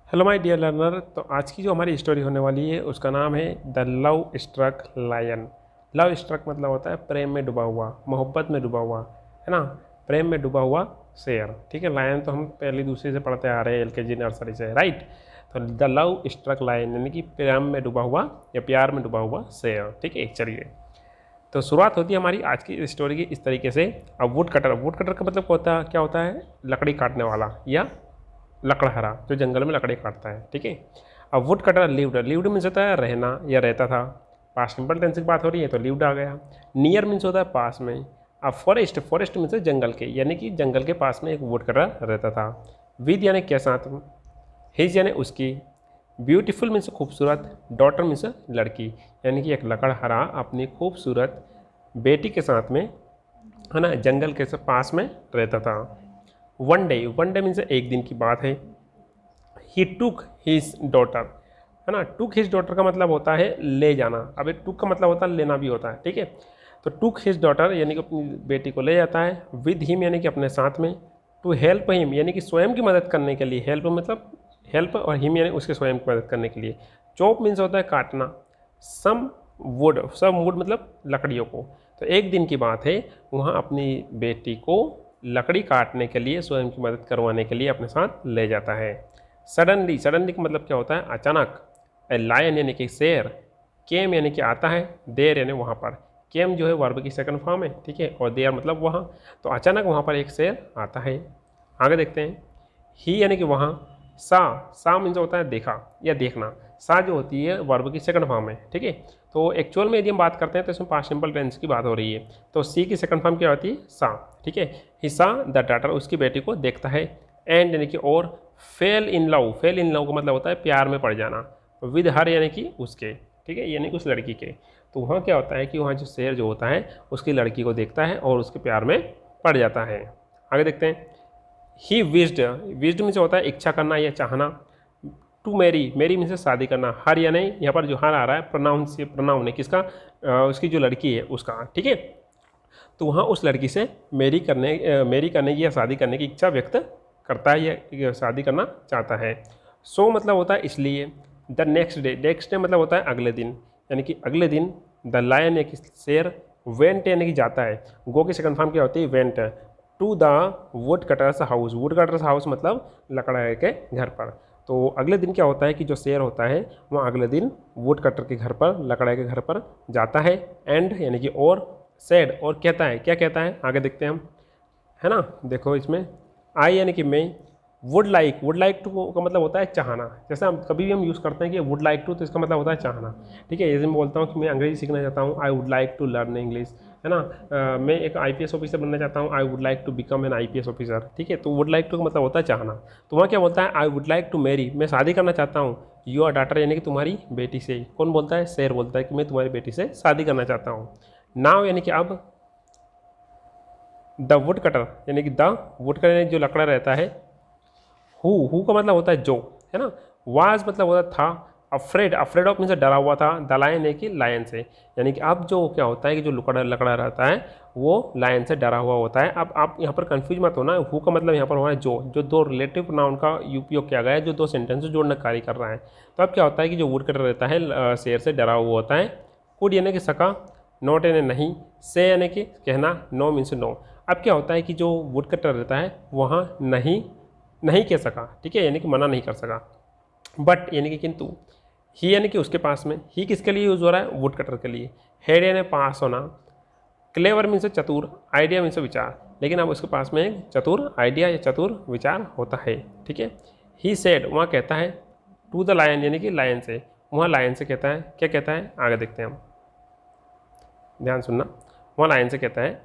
Hello my dear learner. तो आज की जो हमारी स्टोरी होने वाली है उसका नाम है the love struck lion. Love struck मतलब होता है प्रेम में डूबा हुआ, मोहब्बत में डूबा हुआ, है ना। प्रेम में डूबा हुआ शेर। ठीक है, लायन तो हम पहली दूसरी से पढ़ते आ रहे हैं, एलकेजी नर्सरी से, राइट। तो द लव स्ट्रक लायन यानी कि प्रेम में डूबा हुआ या प्यार में डूबा हुआ शेर। ठीक है, चलिए तो शुरुआत होती है हमारी आज की स्टोरी की इस तरीके से। अब वुड कटर, वुड कटर का मतलब क्या होता है? लकड़ी काटने वाला या लकड़हारा, जो जंगल में लकड़ी काटता है। ठीक है, अब would cutter lived, lived means होता है रहना या रहता था। पास्ट सिंपल टेंस की बात हो रही है तो लिव्ड आ गया। नियर मीन्स होता है पास में। अब फॉरेस्ट, फॉरेस्ट मीन्स जंगल के, यानी कि जंगल के पास में एक वुड कटर रहता था। विद यानी के साथ, हिज यानी उसकी, ब्यूटीफुल मीन्स खूबसूरत, डॉटर मीन्स लड़की, यानी कि एक लकड़हारा अपनी खूबसूरत बेटी के साथ में, है ना, जंगल के पास में रहता था। One day, one day means एक दिन की बात है। ही टुक हिज डॉटर, है ना। टुक हिज डॉटर का मतलब होता है ले जाना। अब एक टुक का मतलब होता है लेना भी होता है। ठीक है, तो टुक हिज डॉटर यानी कि अपनी बेटी को ले जाता है। विद हिम यानी कि अपने साथ में। टू हेल्प हिम यानी कि स्वयं की मदद करने के लिए, हेल्प मतलब हेल्प, और हिम यानी उसके स्वयं की मदद करने के लिए। चॉप मीन्स होता है काटना। सम वुड मतलब लकड़ियों को। तो एक दिन की बात है, वहाँ अपनी बेटी को लकड़ी काटने के लिए, स्वयं की मदद करवाने के लिए अपने साथ ले जाता है। सडनली, सडनली का मतलब क्या होता है? अचानक। ए लायन यानी कि शेर, केम यानी कि आता है, देर यानी वहाँ पर। केम जो है वर्ब की सेकंड फॉर्म है। ठीक है, और देर मतलब वहाँ। तो अचानक वहाँ पर एक शेर आता है। आगे देखते हैं। ही यानी कि वहाँ। सा मीन्स होता है देखा या देखना। सा जो होती है वर्ब की सेकंड फॉर्म है। ठीक है, तो एक्चुअल में यदि हम बात करते हैं तो इसमें पास्ट सिंपल टेंस की बात हो रही है। तो सी की सेकंड फॉर्म क्या होती है? सा। ठीक है, ही सा द डाटर, उसकी बेटी को देखता है। एंड यानी कि और। Fail in love, fail in love का मतलब होता है प्यार में पड़ जाना। विद हर यानी कि उसके, ठीक है, यानी कि उस लड़की के। तो वहाँ क्या होता है कि वहाँ जो शेर जो होता है उसकी लड़की को देखता है और उसके प्यार में पड़ जाता है। आगे देखते हैं। ही विज्ड, विज्ड मीन्स होता है इच्छा करना या चाहना। टू मैरी, मैरी मीन्स शादी करना। हर या नहीं, यहाँ पर जो हर आ रहा है प्रोनाउन से, प्रोनाउन है किसका? उसकी जो लड़की है उसका। ठीक है, तो वहाँ उस लड़की से मैरी करने की या शादी करने की इच्छा व्यक्त करता है या शादी करना चाहता है। सो मतलब होता है इसलिए। The next day, next day मतलब होता है अगले दिन, यानी कि अगले दिन। द लायन यानी कि शेर, वेंट यानी कि जाता है। गो की सेकंड फॉर्म क्या होती है? Went. To the wood cutters house, wood cutters house मतलब लकड़हारे के घर पर। तो अगले दिन क्या होता है कि जो शेर होता है वह अगले दिन वुड कटर के घर पर, लकड़हारे के घर पर जाता है। एंड यानी कि और, सेड और कहता है। क्या कहता है आगे देखते हैं हम, है ना। देखो इसमें आई यानी कि मैं। Would like, would like to का मतलब होता है चाहना। जैसे हम कभी भी हम यूज़ करते हैं कि वुड लाइक टू, तो इसका मतलब होता है चाहना। ठीक है, जैसे मैं बोलता हूँ कि मैं अंग्रेजी सीखना चाहता हूँ, I would like to learn English, है ना। मैं एक आईपीएस ऑफिसर बनना चाहता हूँ, I would like to become an IPS officer. ठीक है, तो वुड लाइक टू का मतलब होता है चाहना। तो वहाँ क्या बोलता है? I would like to marry, मैं शादी करना चाहता हूँ, योर डाटर यानी कि तुम्हारी बेटी से। कौन बोलता है? शेर बोलता है कि मैं तुम्हारी बेटी से शादी करना चाहता हूँ। नाउ यानी कि अब। द वुड कटर यानी कि द वुड कटर जो लकड़ा रहता है। हु का मतलब होता है जो, है ना। वाज मतलब होता था। अफ्रेड, अफ्रेड ऑफ मीन्स डरा हुआ था। द लायन है कि लायन से, यानी कि अब जो क्या होता है कि जो लकड़ा लकड़ा रहता है वो लायन से डरा हुआ होता है। अब आप यहाँ पर कंफ्यूज मत होना। हु का मतलब यहाँ पर हो रहा है जो दो रिलेटिव प्रोनाउन का उपयोग किया गया है, जो दो सेंटेंस जोड़ने का कार्य कर रहा है। तो अब क्या होता है कि जो वुड कटर रहता है शेर से डरा हुआ होता है। कुड यानी कि सका, नॉट यानी नहीं, से यानी कि कहना, नो मीन्स नो। अब क्या होता है कि जो वुड कटर रहता है वहाँ नहीं कह सका। ठीक है, यानी कि मना नहीं कर सका। बट यानी कि किंतु। ही यानी कि उसके पास में। ही किसके लिए यूज़ हो रहा है? वुड कटर के लिए। हेड यानी पास होना। क्लेवर मीन्स चतुर, आइडिया मीन्स विचार। लेकिन अब उसके पास में एक चतुर आइडिया या चतुर विचार होता है। ठीक है, ही सेड वहाँ कहता है, टू द लायन यानी कि लायन से, वहाँ लायन से कहता है। क्या कहता है आगे देखते हैं हम, ध्यान सुनना। वहाँ लायन से कहता है,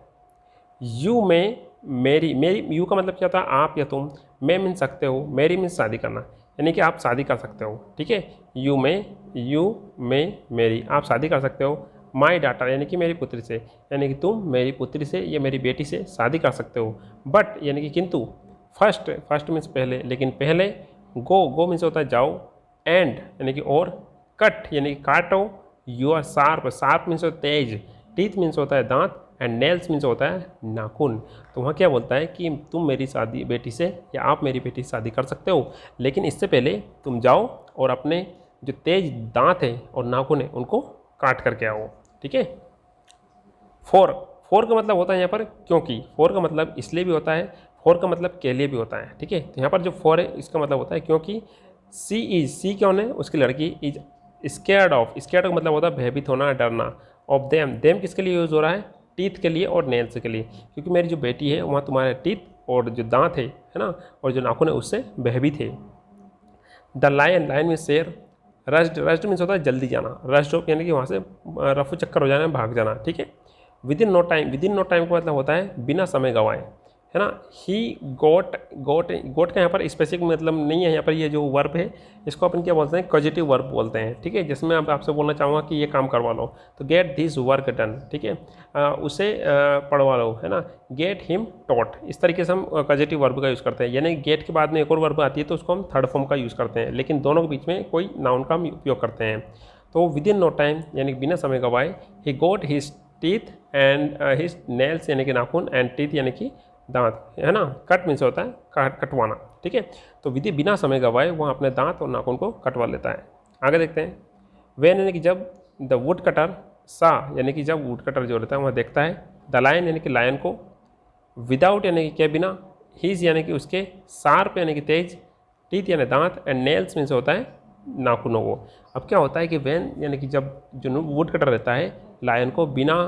यू में मेरी, मेरी यू का मतलब क्या था? आप या तुम। मैं मीन सकते हो, मेरी मीन शादी करना, यानी कि आप शादी कर सकते हो। ठीक है, यू में मेरी, आप शादी कर सकते हो। माई डाटर यानी कि मेरी पुत्री से, यानी कि तुम मेरी पुत्री से या मेरी बेटी से शादी कर सकते हो। बट यानी कि किंतु। फर्स्ट, फर्स्ट मीन्स पहले, लेकिन पहले। गो मीन्स होता है जाओ। एंड यानी कि और। कट यानी कि काटो। You are sharp, sharp means होता है तेज। टीथ मीन्स होता है दांत। एंड नेल्स मीन्स होता है नाखून। तो वहाँ क्या बोलता है कि तुम मेरी शादी बेटी से या आप मेरी बेटी से शादी कर सकते हो, लेकिन इससे पहले तुम जाओ और अपने जो तेज दांत है और नाखून है उनको काट करके आओ। ठीक है। फोर का मतलब होता है यहाँ पर क्योंकि। फोर का मतलब इसलिए भी होता है, फोर का मतलब के लिए भी होता है। ठीक है। तो यहाँ पर जो फोर है इसका मतलब होता है क्योंकि सी कौन है, उसकी लड़की इज स्केयर्ड ऑफ। स्केयर्ड का मतलब होता है भयभीत होना, डरना। ऑफ देम किसके लिए यूज़ हो रहा है, टीथ के लिए और नेल्स के लिए, क्योंकि मेरी जो बेटी है वहाँ तुम्हारे टीथ और जो दांत है ना, और जो नाखून है उससे भयभीत है। द लायन में शेर। रश्ड मीन्स होता है जल्दी जाना, रश्ड ऑफ यानी कि वहाँ से रफू चक्कर हो जाना, भाग जाना। ठीक है। विद इन नो टाइम का मतलब होता है बिना समय गंवाए, है ना। ही गोट का यहाँ पर स्पेसिफिक मतलब नहीं है। यहाँ पर ये जो वर्ब है इसको अपन क्या बोलते हैं, पॉजिटिव वर्ब बोलते हैं। ठीक है। जिसमें अब आपसे बोलना चाहूँगा कि ये काम करवा लो, तो गेट दिस वर्क डन। ठीक है। उसे पढ़वा लो, है ना। गेट हिम टॉट, इस तरीके से हम पॉजिटिव वर्ब का यूज़ करते हैं। यानी गेट के बाद में एक और वर्ब आती है तो उसको हम थर्ड फॉर्म का यूज़ करते हैं, लेकिन दोनों के बीच में कोई नाउन का हम उपयोग करते हैं। तो विद इन नो टाइम यानी बिना समय गवाए, he got his teeth and his nails यानी कि नाखून, एंड टीथ यानी कि दांत, है ना। कट मीन्स होता है कटवाना। ठीक है। तो विधि बिना समय गवाए वहाँ अपने दांत और नाखून को कटवा लेता है। आगे देखते हैं। वेन यानी कि जब, द वुड कटर सा यानी कि जब वुड कटर जो रहता है वह देखता है, द लायन यानी कि लायन को, विदाउट यानी कि के बिना, हीज यानी कि उसके, शार्प यानी कि तेज, टीथ यानी दांत, एंड नेल्स मीन्स होता है नाखूनों को। अब क्या होता है कि वेन यानी कि जब जो वुड कटर रहता है लायन को बिना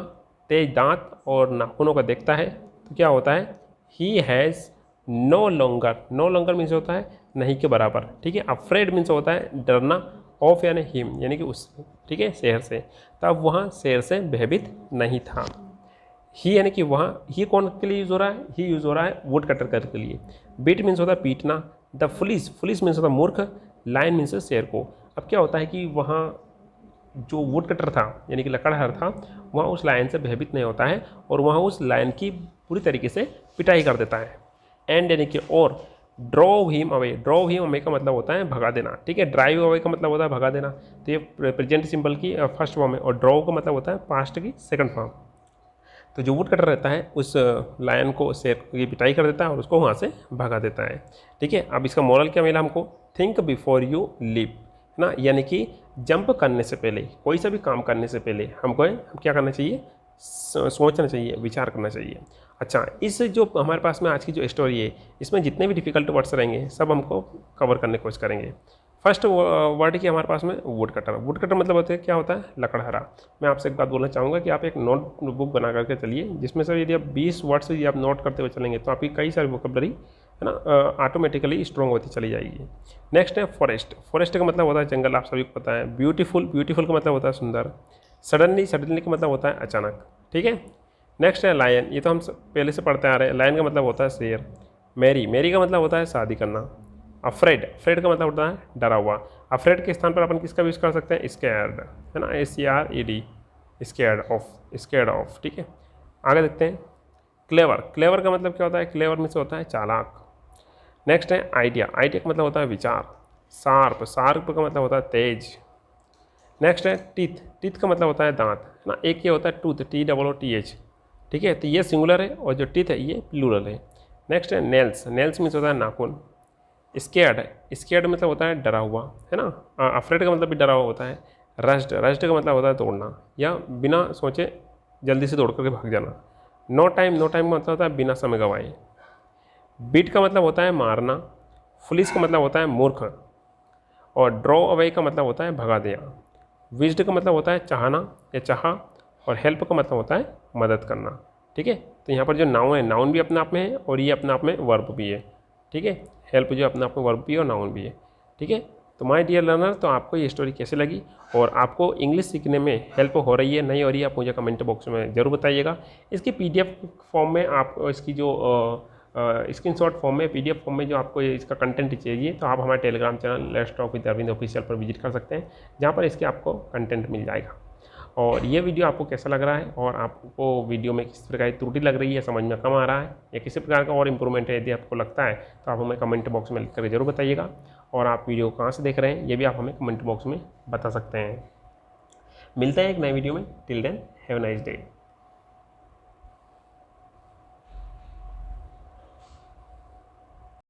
तेज दांत और नाखूनों का देखता है, तो क्या होता है, he has no longer means होता है नहीं के बराबर। ठीक है। अफ्रेड मीन्स होता है डरना, ऑफ यानी हिम यानी कि उससे। ठीक है, शेर से। तब वहाँ शेर से भयभीत नहीं था। ही यानी कि वहाँ, ही कौन के लिए यूज़ हो रहा है, ही यूज़ हो रहा है वुड कटर कर के लिए। बीट मीन्स होता है पीटना। द फुलिस मीन्स होता है मूर्ख। लायन मीन्स शेर को। अब क्या होता है कि वहाँ जो वुड कटर था यानी कि लकड़हार था, वहाँ उस लायन से भयभीत नहीं होता है और वहाँ उस लायन की पूरी तरीके से पिटाई कर देता है। एंड यानी कि और, ड्रॉव हिम अवे का मतलब होता है भगा देना। ठीक है। ड्राइव अवे का मतलब होता है भगा देना। तो ये प्रेजेंट सिंपल की फर्स्ट फॉर्म है, और ड्रॉव का मतलब होता है पास्ट की सेकंड फॉर्म। तो जो वुड कटर रहता है उस लायन को, शेर की पिटाई कर देता है और उसको वहाँ से भगा देता है। ठीक है। अब इसका मोरल क्या मिला हमको, थिंक बिफोर यू लीप, है ना। यानी कि जंप करने से पहले, कोई सा भी काम करने से पहले हम क्या करना चाहिए, सोचना चाहिए, विचार करना चाहिए। अच्छा, इस जो हमारे पास में आज की जो स्टोरी है इसमें जितने भी डिफ़िकल्ट वर्ड्स रहेंगे सब हमको कवर करने की कोशिश करेंगे। फर्स्ट वर्ड की हमारे पास में वुड कटर मतलब होता है, क्या होता है, लकड़हारा। मैं आपसे एक बात बोलना चाहूँगा कि आप एक नोट बुक बना करके चलिए, जिसमें से यदि आप 20 वर्ड्स यदि आप नोट करते हुए चलेंगे तो आपकी कई सारी वोकैबुलरी, है ना, ऑटोमेटिकली स्ट्रॉन्ग होती चली जाएगी। नेक्स्ट है फॉरेस्ट का मतलब होता है जंगल, आप सभी को पता है। ब्यूटीफुल का मतलब होता है सुंदर। सडनली का मतलब होता है अचानक। ठीक है। नेक्स्ट है लायन, ये तो हम पहले से पढ़ते आ रहे हैं। लायन का मतलब होता है शेर। मैरी का मतलब होता है शादी करना। अफ्रेड का मतलब होता है डरा हुआ। अफ्रेड के स्थान पर अपन किसका यूज़ कर सकते हैं, स्कैर्ड, है ना, SCRED, स्कैर्ड ऑफ। ठीक है। आगे देखते हैं। क्लेवर का मतलब क्या होता है, क्लेवर में से होता है चालाक। नेक्स्ट है आइडिया का मतलब होता है विचार। शार्प का मतलब होता है तेज। नेक्स्ट है टीथ का मतलब होता है दांत, है ना। एक ये होता है टूथ, TOOTH। ठीक है। तो ये सिंगुलर है और जो टीथ है ये प्लूरल है। नेक्स्ट है नेल्स मीन्स होता है नाखून। स्केर्ड मतलब होता है डरा हुआ, है ना। अफ्रेड का मतलब भी डरा हुआ होता है। रश्ड का मतलब होता है दौड़ना या बिना सोचे जल्दी से दौड़ करके भाग जाना। नो टाइम का मतलब होता है बिना समय गंवाए। बीट का मतलब होता है मारना। फुलिस का मतलब होता है मूर्ख। और ड्रॉ अवे का मतलब होता है भगा दिया। विज्ड का मतलब होता है चाहना या चाहा। और हेल्प का मतलब होता है मदद करना। ठीक है। तो यहाँ पर जो नाउन है, नाउन भी अपने आप में है और ये अपने आप में वर्ब भी है। ठीक है। हेल्प जो अपने आप में वर्ब भी है और नाउन भी है। ठीक है। तो माय डियर लर्नर, तो आपको ये स्टोरी कैसे लगी और आपको इंग्लिश सीखने में हेल्प हो रही है नहीं हो रही है, आप मुझे कमेंट बॉक्स में ज़रूर बताइएगा। इसकी PDF फॉर्म में आप इसकी जो स्क्रीनशॉट फॉर्म में, PDF फॉर्म में जो आपको इसका कंटेंट चाहिए तो आप हमारे Telegram channel let's talk with Arvind official पर विजिट कर सकते हैं, जहाँ पर इसके आपको कंटेंट मिल जाएगा। और ये वीडियो आपको कैसा लग रहा है और आपको वीडियो में किस प्रकार की त्रुटि लग रही है, समझ में कम आ रहा है या किसी प्रकार का और इम्प्रूवमेंट है यदि आपको लगता है तो आप हमें कमेंट बॉक्स में लिख कर जरूर बताइएगा। और आप वीडियो कहाँ से देख रहे हैं ये भी आप हमें कमेंट बॉक्स में बता सकते हैं। मिलते हैं एक नए वीडियो में। Till then have a nice day.